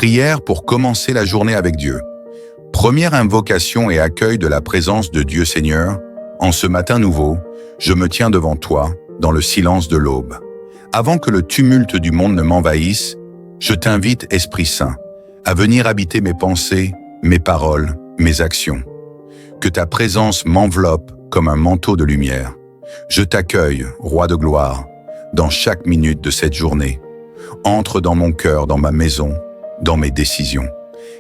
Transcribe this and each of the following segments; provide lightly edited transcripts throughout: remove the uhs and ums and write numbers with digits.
Prière pour commencer la journée avec Dieu. Première invocation et accueil de la présence de Dieu Seigneur. En ce matin nouveau, je me tiens devant toi, dans le silence de l'aube. Avant que le tumulte du monde ne m'envahisse, je t'invite, Esprit Saint, à venir habiter mes pensées, mes paroles, mes actions. Que ta présence m'enveloppe comme un manteau de lumière. Je t'accueille, Roi de gloire, dans chaque minute de cette journée. Entre dans mon cœur, dans ma maison, dans mes décisions.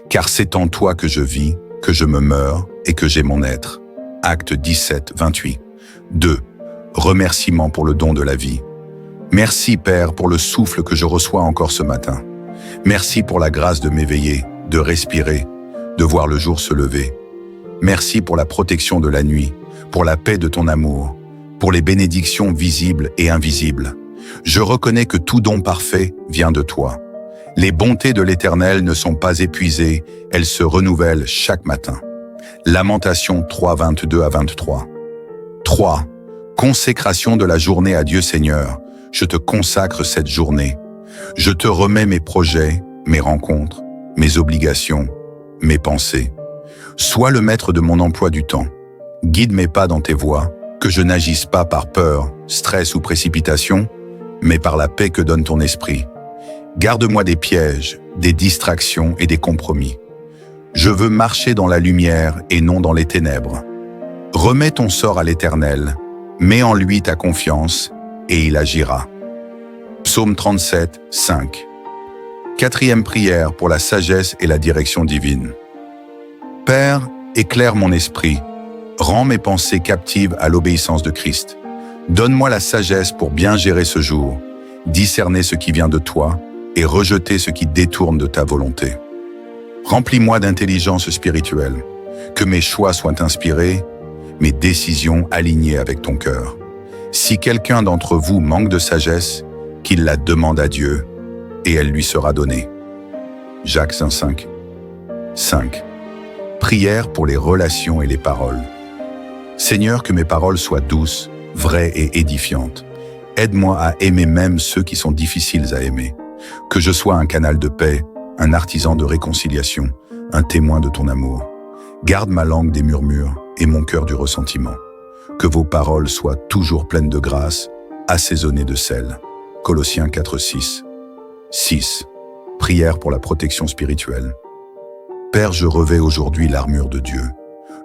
Car c'est en toi que je vis, que je me meurs et que j'ai mon être. Acte 17, 28. 2. Remerciement pour le don de la vie. Merci, Père, pour le souffle que je reçois encore ce matin. Merci pour la grâce de m'éveiller, de respirer, de voir le jour se lever. Merci pour la protection de la nuit, pour la paix de ton amour, pour les bénédictions visibles et invisibles. Je reconnais que tout don parfait vient de toi. Les bontés de l'Éternel ne sont pas épuisées, elles se renouvellent chaque matin. Lamentation 3, 22 à 23. 3. Consécration de la journée à Dieu Seigneur. Je te consacre cette journée. Je te remets mes projets, mes rencontres, mes obligations, mes pensées. Sois le maître de mon emploi du temps. Guide mes pas dans tes voies, que je n'agisse pas par peur, stress ou précipitation, mais par la paix que donne ton esprit. Garde-moi des pièges, des distractions et des compromis. Je veux marcher dans la lumière et non dans les ténèbres. Remets ton sort à l'Éternel, mets en lui ta confiance et il agira. Psaume 37, 5. 4e prière pour la sagesse et la direction divine. Père, éclaire mon esprit, rends mes pensées captives à l'obéissance de Christ. Donne-moi la sagesse pour bien gérer ce jour, discerner ce qui vient de toi et rejeter ce qui détourne de ta volonté. Remplis-moi d'intelligence spirituelle, que mes choix soient inspirés, mes décisions alignées avec ton cœur. Si quelqu'un d'entre vous manque de sagesse, qu'il la demande à Dieu, et elle lui sera donnée. Jacques 5. 5. Prière pour les relations et les paroles. Seigneur, que mes paroles soient douces, vraies et édifiantes. Aide-moi à aimer même ceux qui sont difficiles à aimer. Que je sois un canal de paix, un artisan de réconciliation, un témoin de ton amour. Garde ma langue des murmures et mon cœur du ressentiment. Que vos paroles soient toujours pleines de grâce, assaisonnées de sel. Colossiens 4, 6. 6. Prière pour la protection spirituelle. Père, je revêts aujourd'hui l'armure de Dieu,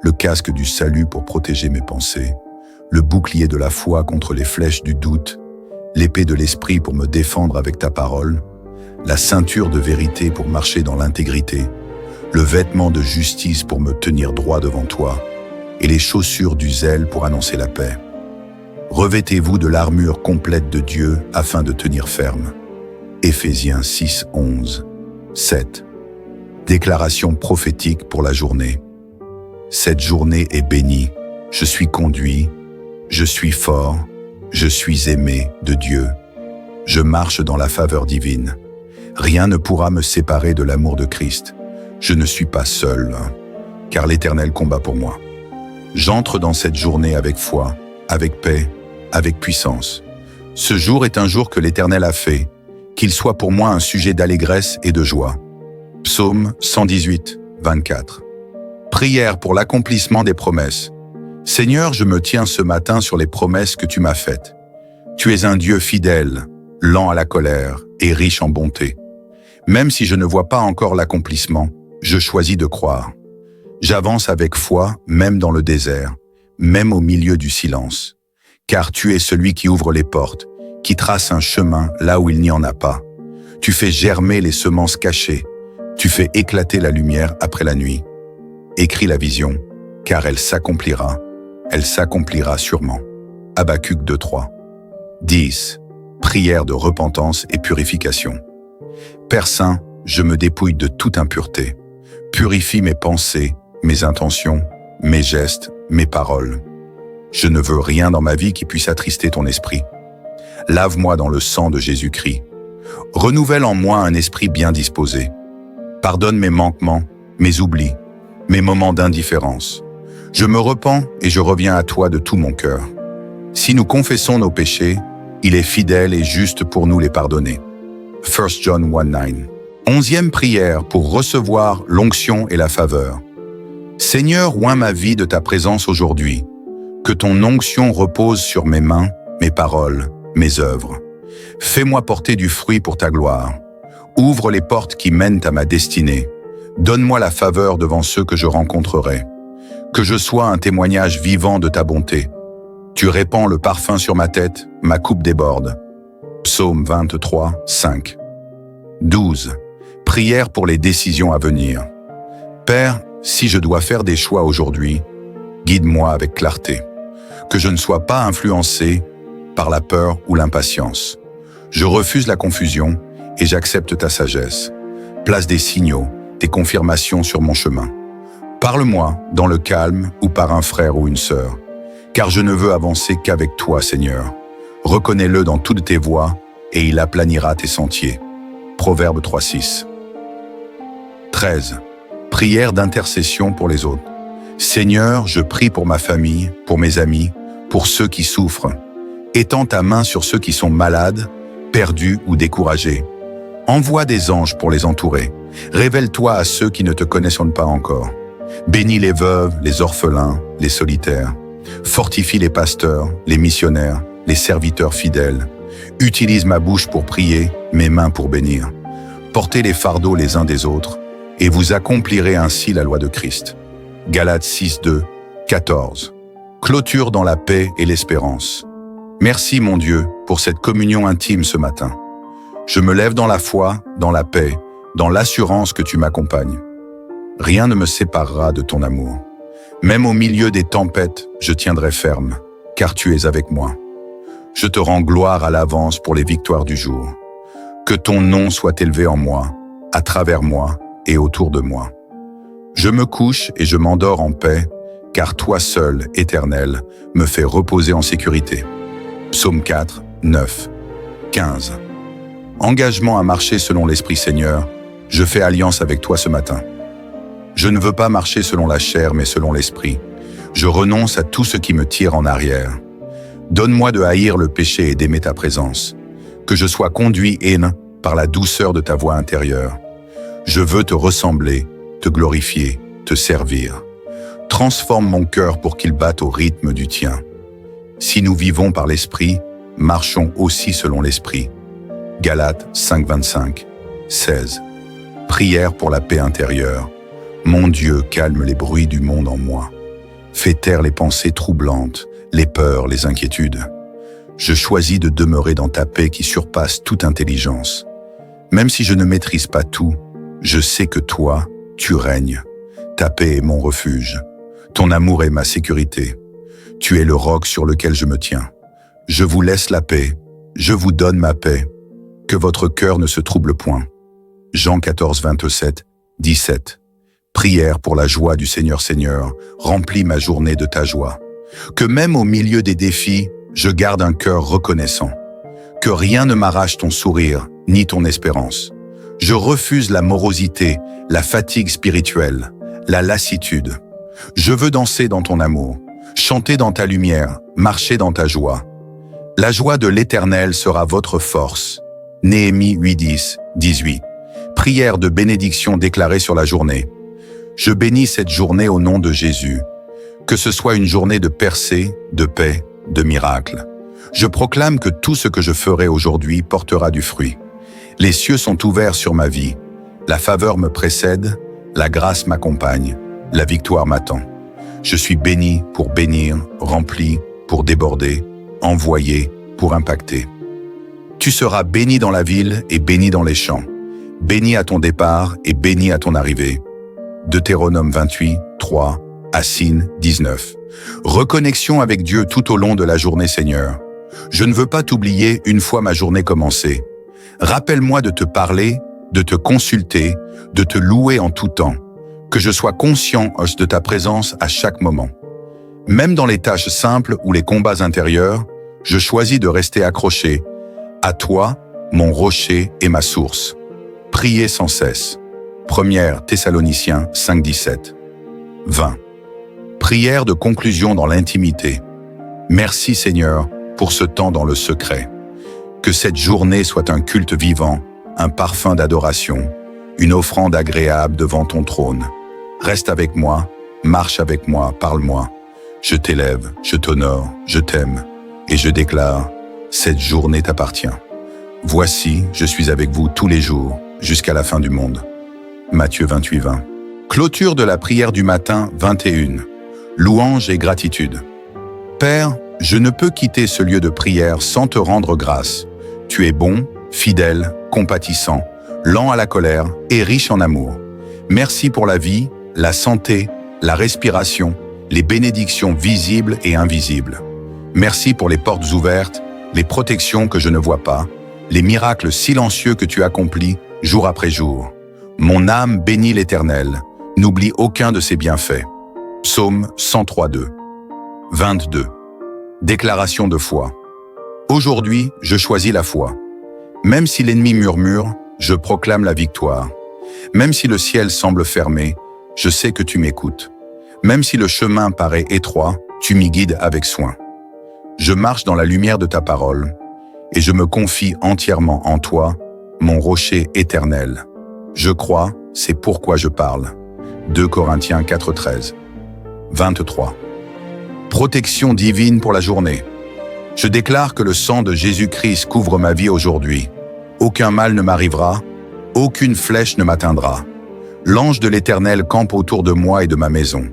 le casque du salut pour protéger mes pensées, le bouclier de la foi contre les flèches du doute, l'épée de l'esprit pour me défendre avec ta parole, la ceinture de vérité pour marcher dans l'intégrité, le vêtement de justice pour me tenir droit devant toi, et les chaussures du zèle pour annoncer la paix. Revêtez-vous de l'armure complète de Dieu afin de tenir ferme. Éphésiens 6, 11. 7. Déclaration prophétique pour la journée. Cette journée est bénie, je suis conduit, je suis fort, je suis aimé de Dieu. Je marche dans la faveur divine. Rien ne pourra me séparer de l'amour de Christ. Je ne suis pas seul, car l'Éternel combat pour moi. J'entre dans cette journée avec foi, avec paix, avec puissance. Ce jour est un jour que l'Éternel a fait, qu'il soit pour moi un sujet d'allégresse et de joie. Psaume 118, 24. Prière pour l'accomplissement des promesses. Seigneur, je me tiens ce matin sur les promesses que tu m'as faites. Tu es un Dieu fidèle, lent à la colère et riche en bonté. Même si je ne vois pas encore l'accomplissement, je choisis de croire. J'avance avec foi, même dans le désert, même au milieu du silence. Car tu es celui qui ouvre les portes, qui trace un chemin là où il n'y en a pas. Tu fais germer les semences cachées. Tu fais éclater la lumière après la nuit. Écris la vision, car elle s'accomplira sûrement. Habacuc 2:3. 10. Prière de repentance et purification. Père Saint, je me dépouille de toute impureté. Purifie mes pensées, mes intentions, mes gestes, mes paroles. Je ne veux rien dans ma vie qui puisse attrister ton esprit. Lave-moi dans le sang de Jésus-Christ. Renouvelle en moi un esprit bien disposé. Pardonne mes manquements, mes oublis, mes moments d'indifférence. Je me repens et je reviens à toi de tout mon cœur. Si nous confessons nos péchés, il est fidèle et juste pour nous les pardonner. 1 John 1:9. 11e prière pour recevoir l'onction et la faveur. Seigneur, oins ma vie de ta présence aujourd'hui. Que ton onction repose sur mes mains, mes paroles, mes œuvres. Fais-moi porter du fruit pour ta gloire. Ouvre les portes qui mènent à ma destinée. Donne-moi la faveur devant ceux que je rencontrerai. Que je sois un témoignage vivant de ta bonté. Tu répands le parfum sur ma tête, ma coupe déborde. Psaume 23, 5. 12. Prière pour les décisions à venir. Père, si je dois faire des choix aujourd'hui, guide-moi avec clarté. Que je ne sois pas influencé par la peur ou l'impatience. Je refuse la confusion et j'accepte ta sagesse. Place des signaux, des confirmations sur mon chemin. Parle-moi dans le calme ou par un frère ou une sœur, car je ne veux avancer qu'avec toi, Seigneur. Reconnais-le dans toutes tes voies et il aplanira tes sentiers. Proverbe 3:6. 13. Prière d'intercession pour les autres. Seigneur, je prie pour ma famille, pour mes amis, pour ceux qui souffrent. Étends ta main sur ceux qui sont malades, perdus ou découragés. Envoie des anges pour les entourer. Révèle-toi à ceux qui ne te connaissent pas encore. Bénis les veuves, les orphelins, les solitaires. Fortifie les pasteurs, les missionnaires, les serviteurs fidèles. Utilise ma bouche pour prier, mes mains pour bénir. Portez les fardeaux les uns des autres, et vous accomplirez ainsi la loi de Christ. Galates 6:2, 14. Clôture dans la paix et l'espérance. Merci mon Dieu pour cette communion intime ce matin. Je me lève dans la foi, dans la paix, dans l'assurance que tu m'accompagnes. Rien ne me séparera de ton amour. Même au milieu des tempêtes, je tiendrai ferme, car tu es avec moi. Je te rends gloire à l'avance pour les victoires du jour. Que ton nom soit élevé en moi, à travers moi et autour de moi. Je me couche et je m'endors en paix, car toi seul, Éternel, me fais reposer en sécurité. Psaume 4, 9, 15. Engagement à marcher selon l'Esprit Seigneur, je fais alliance avec toi ce matin. Je ne veux pas marcher selon la chair, mais selon l'Esprit. Je renonce à tout ce qui me tire en arrière. Donne-moi de haïr le péché et d'aimer ta présence. Que je sois conduit par la douceur de ta voix intérieure. Je veux te ressembler, te glorifier, te servir. Transforme mon cœur pour qu'il batte au rythme du tien. Si nous vivons par l'Esprit, marchons aussi selon l'Esprit. Galates 5, 25, 16. Prière pour la paix intérieure. Mon Dieu, calme les bruits du monde en moi. Fais taire les pensées troublantes, les peurs, les inquiétudes. Je choisis de demeurer dans ta paix qui surpasse toute intelligence. Même si je ne maîtrise pas tout, je sais que toi, tu règnes. Ta paix est mon refuge. Ton amour est ma sécurité. Tu es le roc sur lequel je me tiens. Je vous laisse la paix. Je vous donne ma paix. Que votre cœur ne se trouble point. Jean 14, 27, 17. Prière pour la joie du Seigneur. Seigneur, remplis ma journée de ta joie. Que même au milieu des défis, je garde un cœur reconnaissant. Que rien ne m'arrache ton sourire, ni ton espérance. Je refuse la morosité, la fatigue spirituelle, la lassitude. Je veux danser dans ton amour, chanter dans ta lumière, marcher dans ta joie. La joie de l'Éternel sera votre force. Néhémie 8, 18. Prière de bénédiction déclarée sur la journée. Je bénis cette journée au nom de Jésus. Que ce soit une journée de percée, de paix, de miracle. Je proclame que tout ce que je ferai aujourd'hui portera du fruit. Les cieux sont ouverts sur ma vie. La faveur me précède, la grâce m'accompagne, la victoire m'attend. Je suis béni pour bénir, rempli pour déborder, envoyé pour impacter. Tu seras béni dans la ville et béni dans les champs. Béni à ton départ et béni à ton arrivée. Deutéronome 28, 3, Assine 19. Reconnexion avec Dieu tout au long de la journée, Seigneur. Je ne veux pas t'oublier une fois ma journée commencée. Rappelle-moi de te parler, de te consulter, de te louer en tout temps. Que je sois conscient de ta présence à chaque moment. Même dans les tâches simples ou les combats intérieurs, je choisis de rester accroché à toi, mon rocher et ma source. Priez sans cesse. 1 Thessaloniciens 5, 17. 20. Prière de conclusion dans l'intimité. Merci Seigneur pour ce temps dans le secret. Que cette journée soit un culte vivant, un parfum d'adoration. une offrande agréable devant ton trône. Reste avec moi, marche avec moi, parle-moi. Je t'élève, je t'honore, je t'aime, et je déclare, cette journée t'appartient. Voici, je suis avec vous tous les jours, jusqu'à la fin du monde. Matthieu 28, 20. Clôture de la prière du matin 21. Louange et gratitude. Père, je ne peux quitter ce lieu de prière sans te rendre grâce. Tu es bon, fidèle, compatissant, lent à la colère et riche en amour. Merci pour la vie, la santé, la respiration, les bénédictions visibles et invisibles. Merci pour les portes ouvertes, les protections que je ne vois pas, les miracles silencieux que tu accomplis jour après jour. Mon âme bénit l'Éternel, n'oublie aucun de ses bienfaits. Psaume 103:2. 22. Déclaration de foi. Aujourd'hui, je choisis la foi. Même si l'ennemi murmure, je proclame la victoire. Même si le ciel semble fermé, je sais que tu m'écoutes. Même si le chemin paraît étroit, tu m'y guides avec soin. Je marche dans la lumière de ta parole, et je me confie entièrement en toi, mon rocher éternel. Je crois, c'est pourquoi je parle. 2 Corinthiens 4:13. 23. Protection divine pour la journée. Je déclare que le sang de Jésus-Christ couvre ma vie aujourd'hui. Aucun mal ne m'arrivera, aucune flèche ne m'atteindra. L'ange de l'Éternel campe autour de moi et de ma maison.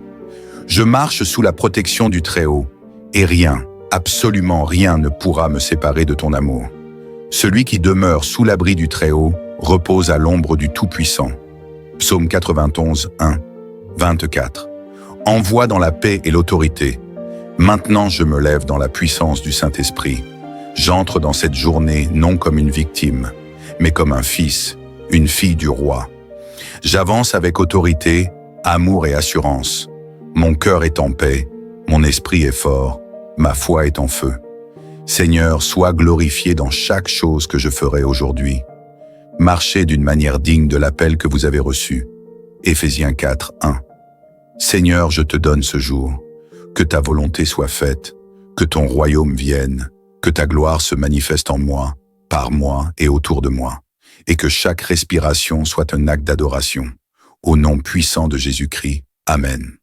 Je marche sous la protection du Très-Haut, et rien, absolument rien ne pourra me séparer de ton amour. Celui qui demeure sous l'abri du Très-Haut repose à l'ombre du Tout-Puissant. Psaume 91, 1, 24. Envoie dans la paix et l'autorité. Maintenant je me lève dans la puissance du Saint-Esprit. J'entre dans cette journée non comme une victime, mais comme un fils, une fille du roi. J'avance avec autorité, amour et assurance. Mon cœur est en paix, mon esprit est fort, ma foi est en feu. Seigneur, sois glorifié dans chaque chose que je ferai aujourd'hui. Marchez d'une manière digne de l'appel que vous avez reçu. Éphésiens 4, 1. Seigneur, je te donne ce jour. Que ta volonté soit faite, que ton royaume vienne, que ta gloire se manifeste en moi, par moi et autour de moi, et que chaque respiration soit un acte d'adoration. Au nom puissant de Jésus-Christ. Amen.